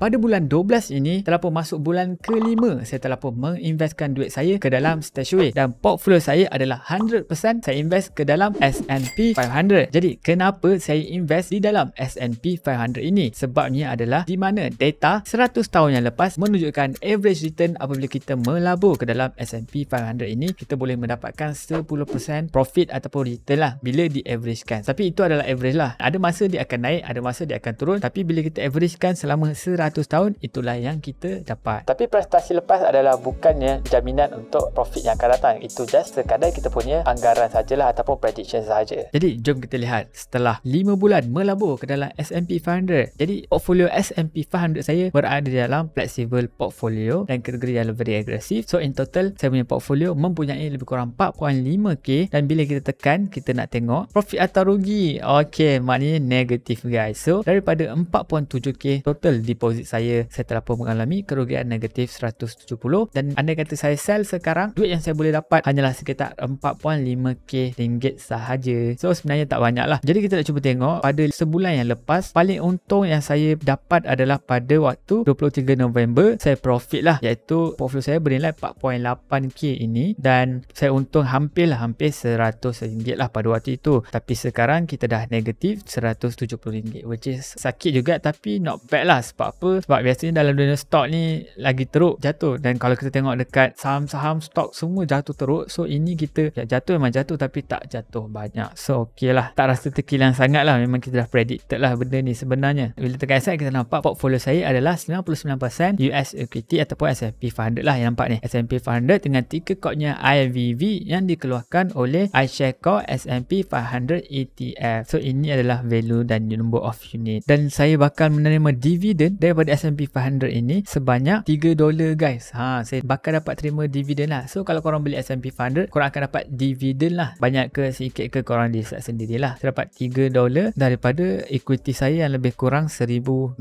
pada bulan 12 ini telah pun masuk bulan ke-5, saya telah pun menginvestkan duit saya ke dalam StashAway dan portfolio saya adalah 100% saya invest ke dalam S&P 500. Jadi kenapa saya invest di dalam S&P 500 ini? Sebabnya adalah di mana data 100 tahun yang lepas menunjukkan average return apabila kita melabur ke dalam S&P 500 ini, kita boleh mendapatkan 10% profit ataupun return lah bila di averagekan. Tapi itu adalah average lah. Ada masa dia akan naik, ada masa dia akan turun, tapi bila kita averagekan selama 100 tahun, itulah yang kita dapat. Tapi prestasi lepas adalah bukannya jaminan untuk profit yang akan datang. Itu just sekadar kita punya anggaran sajalah ataupun prediction saja. Jadi jom kita lihat setelah 5 bulan melabur ke dalam S&P 500. Jadi portfolio S&P 500 saya berada di dalam flexible portfolio dan kategori yang very agresif. So in total saya punya portfolio mempunyai lebih kurang 4.5k dan bila kita tekan, kita nak tengok profit atau rugi. Okay, maknanya negatif guys. So daripada 4.7k total deposit saya telah pun mengalami kerugian negatif 170 dan andai kata saya sell sekarang, duit yang saya boleh dapat hanyalah sekitar 4.5k ringgit sahaja. So sebenarnya tak banyak lah. Jadi kita nak cuba tengok pada sebulan yang lepas, paling untung yang saya dapat adalah pada waktu 23 November saya profit lah, iaitu portfolio saya bernilai 4.8k ini dan saya untung hampir 100 ringgit lah pada waktu itu. Tapi sekarang kita dah negatif 170 ringgit, which is sakit juga tapi not bad lah. Sebab apa? Sebab biasanya dalam dunia stok ni lagi teruk jatuh, dan kalau kita tengok dekat saham-saham stok semua jatuh teruk. So ini kita jatuh memang jatuh tapi tak jatuh banyak. So ok lah, tak rasa terkilang sangat lah. Memang kita dah predicted lah benda ni sebenarnya. Bila tekan aside kita nampak portfolio saya adalah 99% US equity ataupun S&P 500 lah yang nampak ni. S&P 500 dengan 3 kodnya IVV yang dikeluarkan oleh iShares Core S&P 500 ETF. So ini adalah value dan number of unit, dan saya bakal menerima dividen daripada S&P 500 ini sebanyak $3 guys. Saya bakal dapat terima dividen lah. So kalau korang beli S&P 500, korang akan dapat dividen lah. Banyak ke sikit ke korang decide sendirilah. Saya dapat $3 daripada equity saya yang lebih kurang $1,000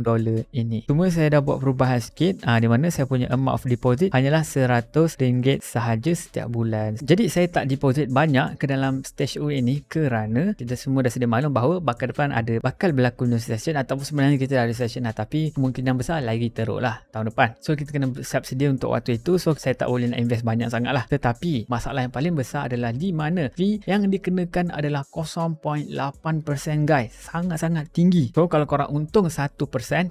ini. Cuma saya dah buat perubahan sikit, di mana saya punya amount of deposit hanyalah RM100 sahaja setiap bulan. Jadi saya tak deposit banyak ke dalam StashAway ini kerana kita semua dah sedia maklum bahawa bakal depan bakal berlaku new session, ataupun sebenarnya kita dah ada session lah, tapi kemungkinan besar lagi teruk lah tahun depan. So kita kena siap sedia untuk waktu itu. So saya tak boleh nak invest banyak sangat lah. Tetapi masalah yang paling besar adalah di mana fee yang dikenakan adalah 0.8% guys. Sangat-sangat tinggi. So kalau korang untung 1%,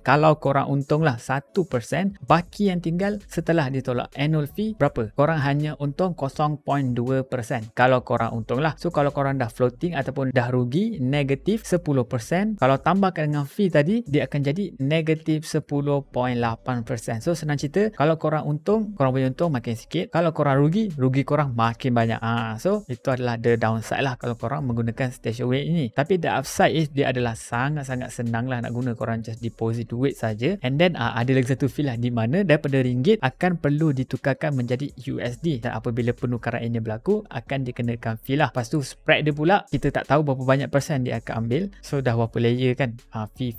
kalau korang untung lah 1%, baki yang tinggal setelah ditolak annual fee berapa? Korang hanya untung 0.2% kalau korang untung lah. So kalau korang dah floating ataupun dah rugi negatif 10%, kalau tambahkan dengan fee tadi, dia akan jadi negatif 10.8%. So senang cerita, kalau korang untung, korang punya untung makin sikit. Kalau korang rugi korang makin banyak. So itu adalah the downside lah kalau korang menggunakan StashAway ini. Tapi the upside is dia adalah sangat-sangat senang lah nak guna. Korang just deposit duit saja, and then ada lagi satu fee lah, di mana daripada ringgit akan perlu ditukarkan menjadi USD, dan apabila penukaran ini berlaku akan dikenakan fee lah. Lepas tu spread dia pula kita tak tahu berapa banyak persen dia akan ambil. So dah berapa layer kan, fee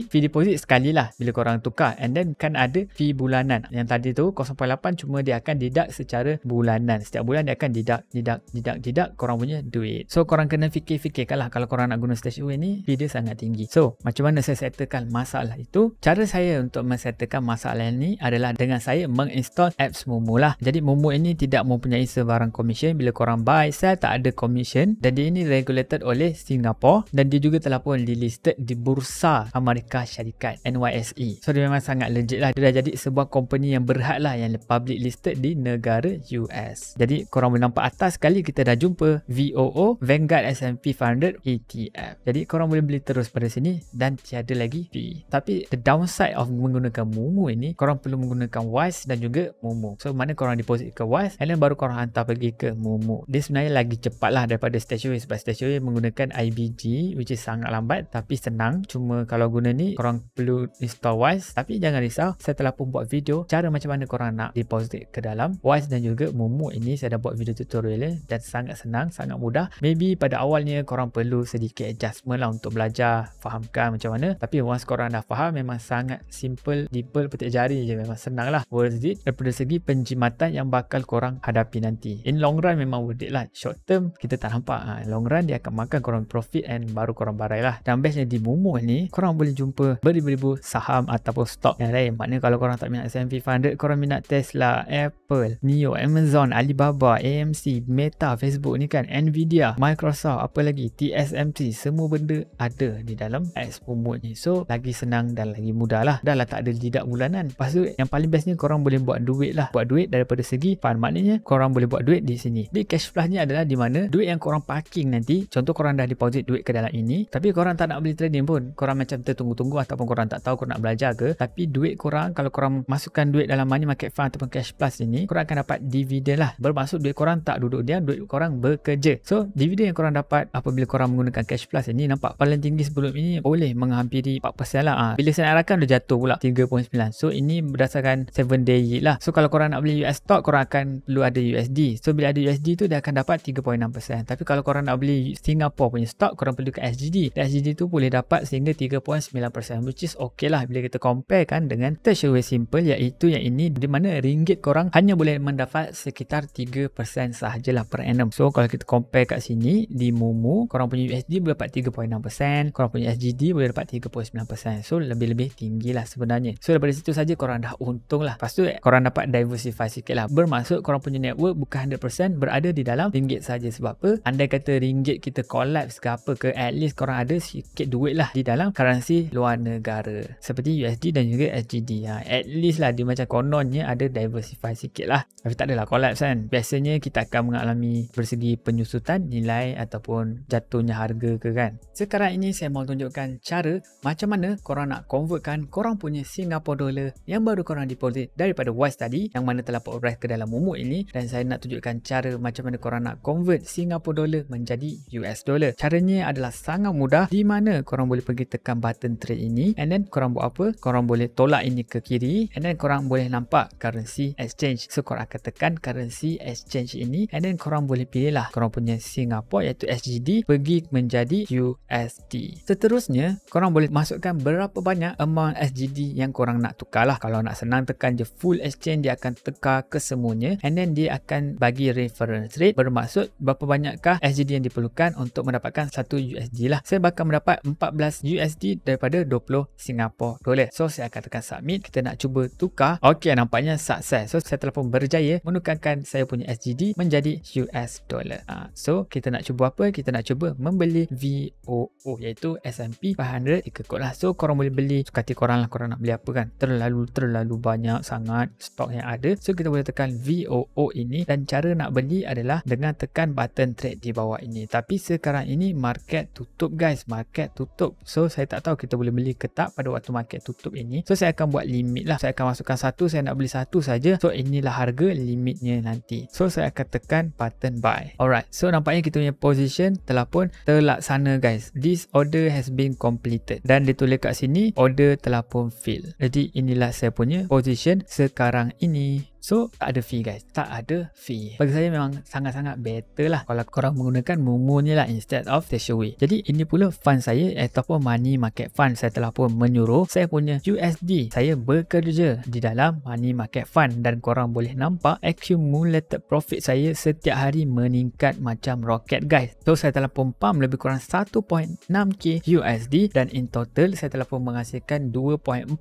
deposit sekali lah bila korang tukar, and then kan ada fee bulanan. Yang tadi tu 0.8 cuma dia akan deduct secara bulanan. Setiap bulan dia akan deduct korang punya duit. So korang kena fikir-fikirkan lah kalau korang nak guna StashAway ni, fee dia sangat tinggi. So macam mana saya settlekan masalah itu? Cara saya untuk men-settlekan masalah ni adalah dengan saya menginstall apps Momo lah. Jadi Momo ini tidak mempunyai sebarang commission. Bila korang buy, sell tak ada commission, dan dia ini regulated oleh Singapore, dan dia juga telah pun delisted di Bursa Amerika Syarikat NYSE. So dia memang sangat legit lah. Dia dah jadi sebuah company yang berhad lah, yang public listed di negara US. Jadi korang boleh nampak atas sekali kita dah jumpa VOO, Vanguard S&P 500 ETF. Jadi korang boleh beli terus pada sini dan tiada lagi fee. Tapi the downside of menggunakan Momo ini, korang perlu menggunakan Wise dan juga Momo. So mana korang deposit ke Wise, and then baru korang hantar pergi ke Momo. Dia sebenarnya lagi cepat lah daripada StashAway, sebab StashAway menggunakan IBG, which is sangat lambat tapi senang. Cuma kalau guna ni korang perlu install Wise. Tapi jangan risau, saya telah pun buat video cara macam mana korang nak deposit ke dalam Wise dan juga Momo ini. Saya dah buat video tutorial dan sangat senang, sangat mudah. Maybe pada awalnya korang perlu sedikit adjustment lah untuk belajar, fahamkan macam mana. Tapi once korang dah faham, memang sangat simple, dipel petik jari je, memang senang lah. Worth it daripada segi penjimatan yang bakal korang hadapi nanti. In long run memang worth it lah. Short term kita tak nampak, long run dia akan makan korang profit and baru korang barai lah. Dan bestnya di Momo ni, korang boleh jumpa beribu-ribu saham ataupun stok yang lain. Maknanya kalau korang tak minat S&P 500, korang minat Tesla, Apple, NIO, Amazon, Alibaba, AMC, Meta, Facebook ni kan, Nvidia, Microsoft, apa lagi, TSMC, semua benda ada di dalam Expo Mode ni. So lagi senang dan lagi mudah lah. Dah lah tak ada lidak bulanan. Lepas tu yang paling bestnya korang boleh buat duit lah. Buat duit daripada segi fund. Maknanya korang boleh buat duit di sini. Di cash plus ni adalah di mana duit yang korang parking nanti, contoh korang dah deposit duit ke dalam ini, tapi korang tak nak beli trading pun, korang macam tertunggu-tunggu ataupun korang tak tahu korang nak belajar ke, tapi duit korang, kalau korang masukkan duit dalam money market fund ataupun cash plus ini, korang akan dapat dividen lah. Bermaksud duit korang tak duduk diam, duit korang bekerja. So dividen yang korang dapat apabila korang menggunakan cash plus ini, nampak paling tinggi sebelum ini boleh menghampiri 4% lah. Bila saya nak arahkan dah jatuh pula 3.9. So ini berdasarkan 7 day yield lah. So kalau korang nak beli US stock, korang akan perlu ada USD. So bila ada USD tu dia akan dapat 3.6%. Tapi kalau korang nak beli Singapore punya stock, korang perlu ke SGD. Dan SGD tu boleh dapat sehingga 3.9%, which is okay lah bila kita compare kan dengan Tertiary Simple, iaitu yang ini di mana ringgit korang hanya boleh mendapat sekitar 3% sahajalah per annum. So kalau kita compare kat sini di Momo, korang punya USD boleh dapat 3.6%, korang punya SGD boleh dapat 3.9%. So lebih-lebih tinggi lah sebenarnya. So daripada situ saja korang dah untung lah. Lepas tu korang dapat diversify sikit lah. Bermaksud korang punya network bukan 100% berada di dalam ringgit saja. Sebab apa? Andai kata ringgit kita collapse ke apa ke, at least korang ada sikit duit lah di dalam currency luar negara seperti USD dan juga SGD. At least lah dia macam kononnya ada diversify sikit lah. Tapi tak adalah collapse kan. Biasanya kita akan mengalami bersegi penyusutan nilai ataupun jatuhnya harga ke kan. Sekarang ini saya mau tunjukkan cara macam mana korang nak convertkan korang punya Singapore dollar yang baru korang deposit daripada Wise tadi, yang mana telah progress ke dalam Momo ini, dan saya nak tunjukkan cara macam mana korang nak convert Singapore dollar menjadi US dollar. Caranya adalah sangat mudah, di mana korang boleh pergi tekan button trade ini, and then korang buat apa? Korang boleh tolak ini ke kiri, and then korang boleh nampak currency exchange. So korang akan tekan currency exchange ini, and then korang boleh pilih lah korang punya Singapore iaitu SGD pergi menjadi USD. Seterusnya korang boleh masukkan berapa banyak amount SGD yang korang nak tukar lah. Kalau nak senang tekan je full exchange, dia akan tukar ke semuanya, and then dia akan bagi reference rate, bermaksud berapa banyakkah SGD yang diperlukan untuk mendapatkan 1 USD lah. Saya bakal mendapat 14 USD daripada 20 Singapore dollar. So saya akan tekan submit. Kita nak cuba tukar. Okey, nampaknya sukses. So saya telah pun berjaya menukarkan saya punya SGD menjadi US dollar. So kita nak cuba apa? Kita nak cuba membeli VOO iaitu S&P 500 ikut lah. So korang boleh beli suka hati korang lah, korang nak beli apa kan. Terlalu banyak sangat stok yang ada. So kita boleh tekan VOO ini, dan cara nak beli adalah dengan tekan button trade di bawah ini. Tapi sekarang ini market tutup guys, market tutup. So saya tak tahu kita boleh beli ke tak pada waktu market tutup ini. So saya akan buat limit lah. Saya akan masukkan satu, saya nak beli satu saja. So inilah harga limitnya nanti. So saya akan tekan button buy. Alright, so nampaknya kita punya position telah pun terlaksana guys. This order has been completed, dan ditulis kat sini order telah pun fill. Jadi inilah saya punya position sekarang ini. So tak ada fee guys, tak ada fee. Bagi saya memang sangat-sangat better lah kalau korang menggunakan Momo ni lah instead of Stashaway. Jadi ini pula fund saya ataupun money market fund. Saya telah pun menyuruh saya punya USD saya bekerja di dalam money market fund, dan korang boleh nampak accumulated profit saya setiap hari meningkat macam roket guys. So saya telah pun pump lebih kurang 1.6k USD, dan in total saya telah pun menghasilkan 2.14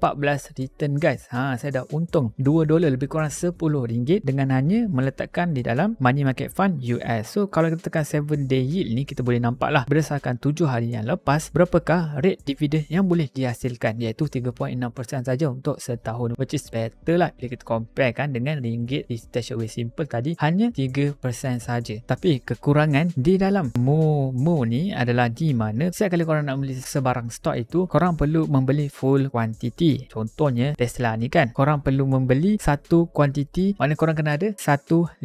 return guys. Saya dah untung $2 lebih kurang RM10 dengan hanya meletakkan di dalam money market fund US. So kalau kita tekan 7 day yield ni, kita boleh nampak lah berdasarkan 7 hari yang lepas berapakah rate dividen yang boleh dihasilkan, iaitu 3.6% saja untuk setahun, which is better lah bila kita compare kan dengan ringgit di Stashaway Simple tadi hanya 3% saja. Tapi kekurangan di dalam Momo ni adalah di mana setiap kali korang nak beli sebarang stok itu, korang perlu membeli full quantity. Contohnya Tesla ni kan, korang perlu membeli satu quantity, maknanya korang kena ada 150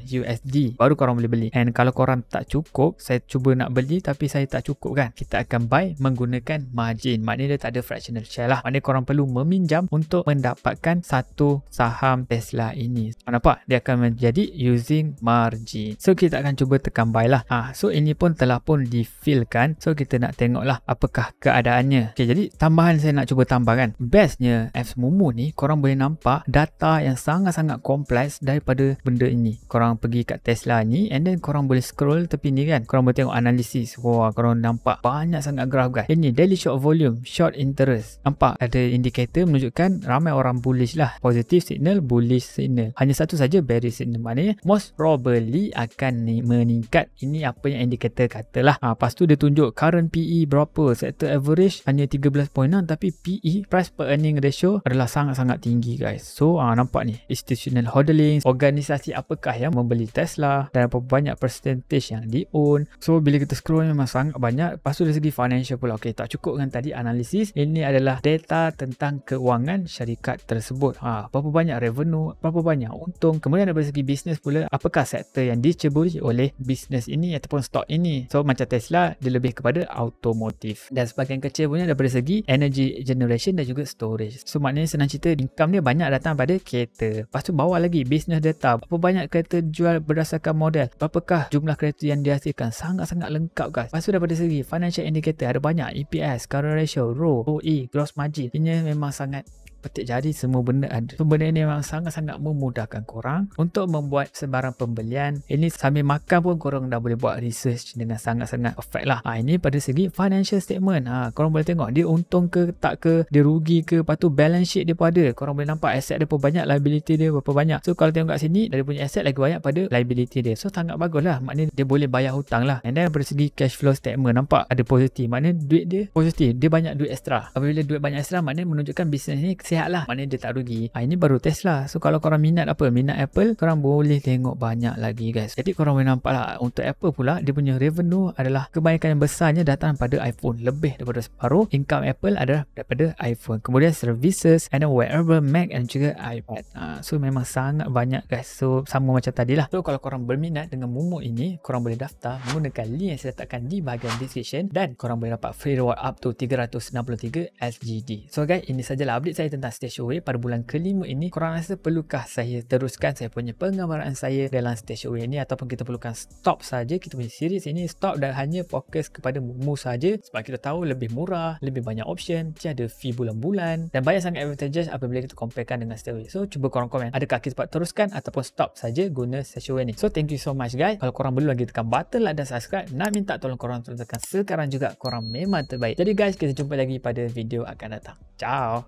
USD baru korang boleh beli. And kalau korang tak cukup, saya cuba nak beli tapi saya tak cukup kan, kita akan buy menggunakan margin. Maknanya dia tak ada fractional share lah, maknanya korang perlu meminjam untuk mendapatkan satu saham Tesla ini. Nampak? Dia akan menjadi using margin. So kita akan cuba tekan buy lah. So ini pun telah pun di fill kan. So kita nak tengok lah apakah keadaannya. Okay, jadi tambahan saya nak cuba tambahkan, bestnya apps Momo ni korang boleh nampak data yang yang sangat-sangat kompleks daripada benda ini. Korang pergi kat Tesla ni and then korang boleh scroll tepi ni kan, korang boleh tengok analisis. Wah, korang nampak banyak sangat graf guys. Ini daily short volume, short interest. Nampak ada indikator menunjukkan ramai orang bullish lah. Positive signal, bullish signal. Hanya satu saja bearish signal. Maknanya most probably akan meningkat. Ini apa yang indikator katalah. Lepas tu dia tunjuk current PE berapa, sector average hanya 13.6, tapi PE, price per earning ratio, adalah sangat-sangat tinggi guys. So nampak ni institutional hodling, organisasi apakah yang membeli Tesla dan berapa banyak percentage yang di own. So bila kita scroll memang sangat banyak. Lepas tu dari segi financial pula, ok, tak cukup dengan tadi analisis, ini adalah data tentang keuangan syarikat tersebut. Berapa banyak revenue, berapa banyak untung. Kemudian dari segi bisnes pula, apakah sektor yang diceburi oleh bisnes ini ataupun stok ini. So macam Tesla, dia lebih kepada automotive, dan sebahagian kecil punya daripada segi energy generation dan juga storage. So maknanya senang cerita, income dia banyak datang pada kereta. Lepas tu bawa lagi business data, berapa banyak kereta jual berdasarkan model, berapakah jumlah kereta yang dihasilkan, sangat-sangat lengkap guys. Lepas tu daripada segi financial indicator ada banyak, EPS, current ratio, ROE, ROE, gross margin. Ini memang sangat petik jari, semua benda ada. So benda ni memang sangat-sangat memudahkan korang untuk membuat sebarang pembelian. Ini sambil makan pun korang dah boleh buat research dengan sangat-sangat perfect lah. Ini pada segi financial statement. Korang boleh tengok dia untung ke tak ke, dia rugi ke. Lepas tu balance sheet dia pun ada. Korang boleh nampak asset dia berapa banyak, liability dia berapa banyak. So kalau tengok kat sini, dia punya asset lagi banyak pada liability dia. So sangat bagus lah. Maknanya dia boleh bayar hutang lah. And then pada segi cash flow statement, nampak ada positif. Maknanya duit dia positif. Dia banyak duit extra. Apabila duit banyak extra, maknanya menunjukkan bisnes ni sihat lah, maknanya dia tak rugi. Ini baru Tesla. So kalau korang minat minat Apple, korang boleh tengok banyak lagi guys. Jadi korang boleh nampak lah, untuk Apple pula, dia punya revenue adalah kebanyakan yang besarnya datang pada iPhone. Lebih daripada separuh income Apple adalah daripada iPhone. Kemudian services, and then wearable, Mac dan juga iPad. So memang sangat banyak guys. So sama macam tadi lah. So kalau korang berminat dengan Momo ini, korang boleh daftar menggunakan link yang saya letakkan di bahagian description, dan korang boleh dapat free reward up to 363 SGD. So guys, ini sajalah update saya tentang StashAway pada bulan ke-5 ini. Korang rasa perlukah saya teruskan saya punya penggambaran saya dalam StashAway ini, ataupun kita perlukan stop saja? Kita punya series ini stop dan hanya fokus kepada Momo saja, sebab kita tahu lebih murah, lebih banyak option, ada fee bulan-bulan dan banyak sangat advantages apabila kita comparekan dengan StashAway. So cuba korang komen, adakah kita dapat teruskan ataupun stop saja guna StashAway ni? So thank you so much guys. Kalau korang belum lagi tekan button like dan subscribe, nak minta tolong korang tekan sekarang juga. Korang memang terbaik. Jadi guys, kita jumpa lagi pada video akan datang. Ciao.